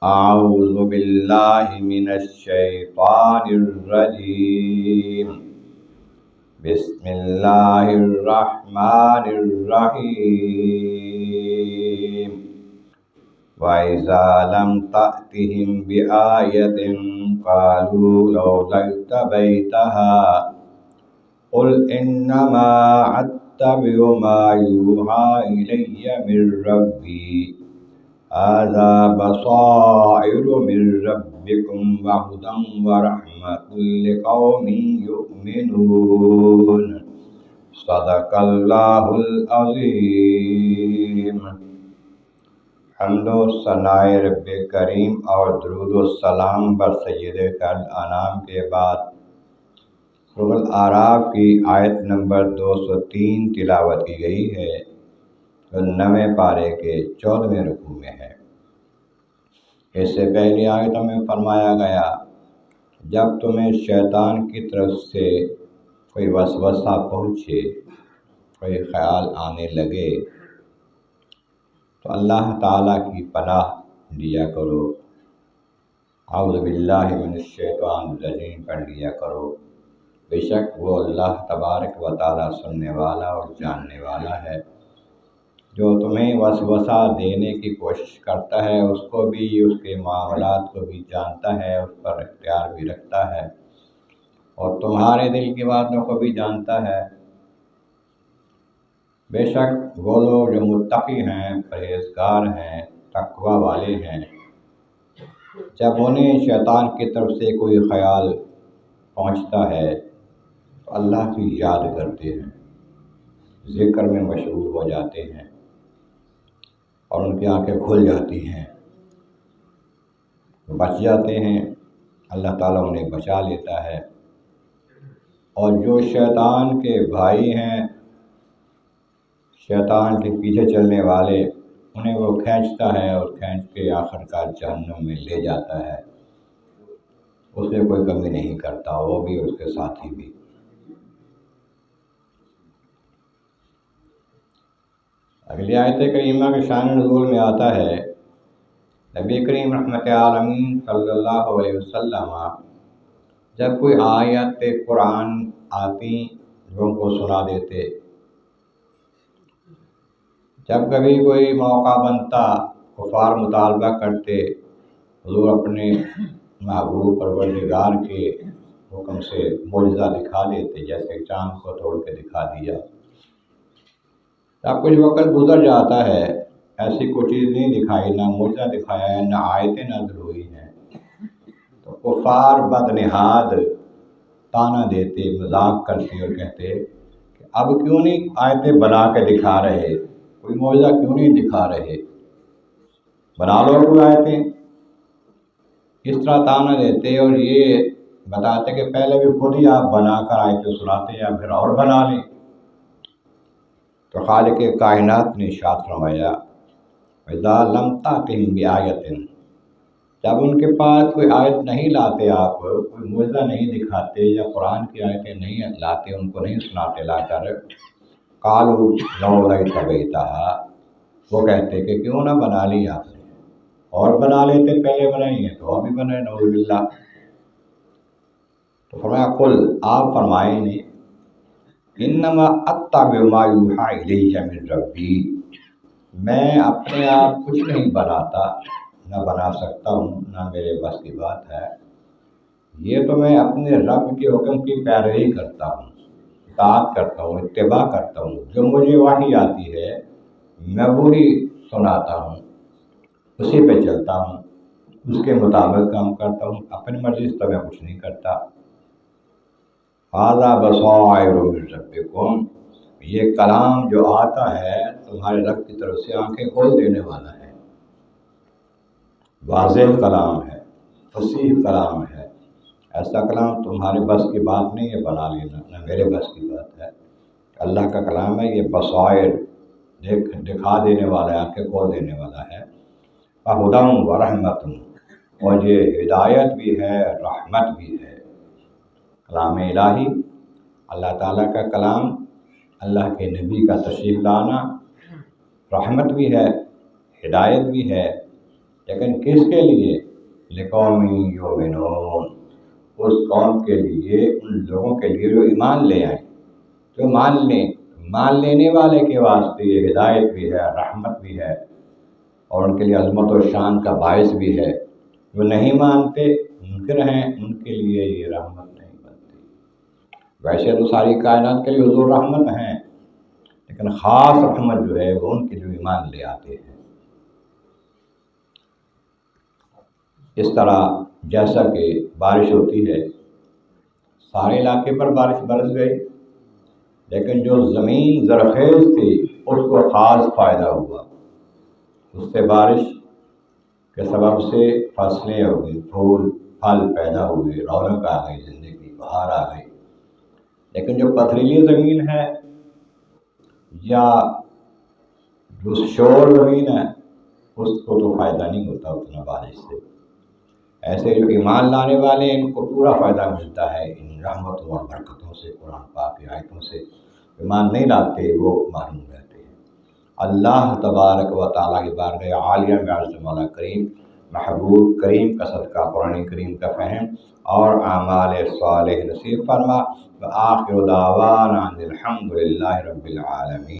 أعوذ بالله من الشيطان الرجيم. بسم الله الرحمن الرحيم. وإذا لم تأتهم بآية قالوا لولا اجتبيتها قل إنما أتبع ما يوحى إلي من ربي هذا بصائر من ربكم وهدى ورحمة لقوم يؤمنون. صدق اللہ العظیم. حمد و ثناء رب کریم اور درود و سلام بر سید الانام کے بعد سورۃ الاعراف کی آیت نمبر 203 تلاوت کی گئی ہے، جو 9ویں پارے کے 14ویں رکوع میں ہے۔ اس سے پہلی آیتوں میں فرمایا گیا جب تمہیں شیطان کی طرف سے کوئی وسوسہ پہنچے، کوئی خیال آنے لگے، تو اللہ تعالیٰ کی پناہ لیا کرو، اعوذ باللہ من الشیطان الرجیم پڑھ لیا کرو۔ بے شک وہ اللہ تبارک و تعالیٰ سننے والا اور جاننے والا ہے۔ جو تمہیں وسوسہ دینے کی کوشش کرتا ہے اس کو بھی، اس کے معاملات کو بھی جانتا ہے، اس پر اختیار بھی رکھتا ہے، اور تمہارے دل کی باتوں کو بھی جانتا ہے۔ بے شک وہ لوگ جو متقی ہیں، پرہیزگار ہیں، تقوی والے ہیں، جب انہیں شیطان کی طرف سے کوئی خیال پہنچتا ہے تو اللہ کی یاد کرتے ہیں، ذکر میں مشغول ہو جاتے ہیں، اور ان کی آنکھیں کھل جاتی ہیں، بچ جاتے ہیں، اللہ تعالیٰ انہیں بچا لیتا ہے۔ اور جو شیطان کے بھائی ہیں، شیطان کے پیچھے چلنے والے، انہیں وہ کھینچتا ہے اور کھینچ کے آخر کار جہنم میں لے جاتا ہے۔ اس میں کوئی کمی نہیں کرتا، وہ بھی اس کے ساتھی بھی۔ اگلی آیت کریمہ کے شان نزول میں آتا ہے نبی کریم رحمت عالمین صلی اللہ علیہ وسلم جب کوئی آیت قرآن آتی لوگوں کو سنا دیتے۔ جب کبھی کوئی موقع بنتا، کفار مطالبہ کرتے، حضور اپنے محبوب پروردگار کے حکم سے معجزہ دکھا دیتے، جیسے چاند کو توڑ کے دکھا دیا۔ جب کچھ وقت گزر جاتا ہے، ایسی کوئی چیز نہیں دکھائی، نہ معجزہ دکھایا ہے، نہ آیتیں نازل ہوئی ہیں، تو کفار بدنہاد طعنہ دیتے، مذاق کرتے اور کہتے کہ اب کیوں نہیں آیتیں بنا کے دکھا رہے، کوئی معجزہ کیوں نہیں دکھا رہے، بنا لو کوئی آیتیں۔ اس طرح طعنہ دیتے اور یہ بتاتے کہ پہلے بھی خود ہی آپ بنا کر آیتیں سناتے یا پھر اور بنا لیں۔ تو خالق کائنات نے ارشاد فرمایا وَإِذَا لَمْ تَأْتِهِمْ بِآیَةٍ، جب ان کے پاس کوئی آیت نہیں لاتے، آپ کوئی معجزہ نہیں دکھاتے یا قرآن کی آیتیں نہیں لاتے، ان کو نہیں سناتے لا کر، قَالُوا لَوْلَا اجْتَبَيْتَهَا، وہ کہتے کہ کیوں نہ بنا لی آپ نے، اور بنا لیتے، پہلے بنائی ہیں تو اور بھی بنائے، نعوذ باللہ۔ تو فرمایا قل، آپ فرمائیں انہیں، انما اتبع ما یوحی الی من ربی، میں اپنے آپ کچھ نہیں بناتا، نہ بنا سکتا ہوں، نہ میرے بس کی بات ہے، یہ تو میں اپنے رب کے حکم کی پیروی کرتا ہوں، اطاعت کرتا ہوں، اتباع کرتا ہوں، جو مجھے وحی آتی ہے میں وہی سناتا ہوں، اسی پہ چلتا ہوں، اس کے مطابق کام کرتا ہوں، اپنی مرضی سے تو میں کچھ نہیں کرتا۔ هذا بصائر من ربکم، یہ کلام جو آتا ہے تمہارے رب کی طرف سے آنکھیں کھول دینے والا ہے، واضح کلام ہے، فصیح کلام ہے، ایسا کلام تمہارے بس کی بات نہیں ہے بنا لینا، نہ میرے بس کی بات ہے۔ اللہ کا کلام ہے، یہ بصائر، دکھا دینے والا ہے، آنکھیں کھول دینے والا ہے، وَهُدًى وَرَحْمَةٌ، اور یہ ہدایت بھی ہے، رحمت بھی ہے۔ کلام الہی، اللہ تعالیٰ کا کلام، اللہ کے نبی کا تشریف لانا، رحمت بھی ہے، ہدایت بھی ہے، لیکن کس کے لیے؟ لقوم یؤمنون، اس قوم کے لیے، ان لوگوں کے لیے جو ایمان لے آئیں، جو مان لینے والے کے واسطے یہ ہدایت بھی ہے، رحمت بھی ہے، اور ان کے لیے عظمت و شان کا باعث بھی ہے۔ جو نہیں مانتے، منکر ہیں، ان کے لیے یہ رحمت نہیں بنتی۔ ویسے تو ساری کائنات کے لیے حضور رحمت ہیں، لیکن خاص رحمت جو ہے وہ ان کے جو ایمان لے آتے ہیں۔ اس طرح جیسا کہ بارش ہوتی ہے، سارے علاقے پر بارش برس گئی، لیکن جو زمین زرخیز تھی اس کو خاص فائدہ ہوا، اس سے بارش کے سبب سے فصلیں ہوگی، پھول پھل پیدا ہوئے، رونق آ گئی، زندگی بہار آ گئی۔ لیکن جو پتھریلی زمین ہے یا جو شور زمین ہے، اس کو تو فائدہ نہیں ہوتا اتنا بارش سے۔ ایسے جو ایمان لانے والے ہیں، ان کو پورا فائدہ ملتا ہے ان رحمتوں اور برکتوں سے، قرآن پاک کی آیتوں سے۔ ایمان نہیں لاتے وہ محروم رہتے ہیں۔ اللہ تبارک و تعالیٰ کی بارگاہ عالیہ میں عرض مولا کریم، محبوب کریم کا صدقہ قرآن کریم کا فہم اور اعمال صالح نصیب فرما۔ وآخر دعوانا الحمد للہ رب العالمین۔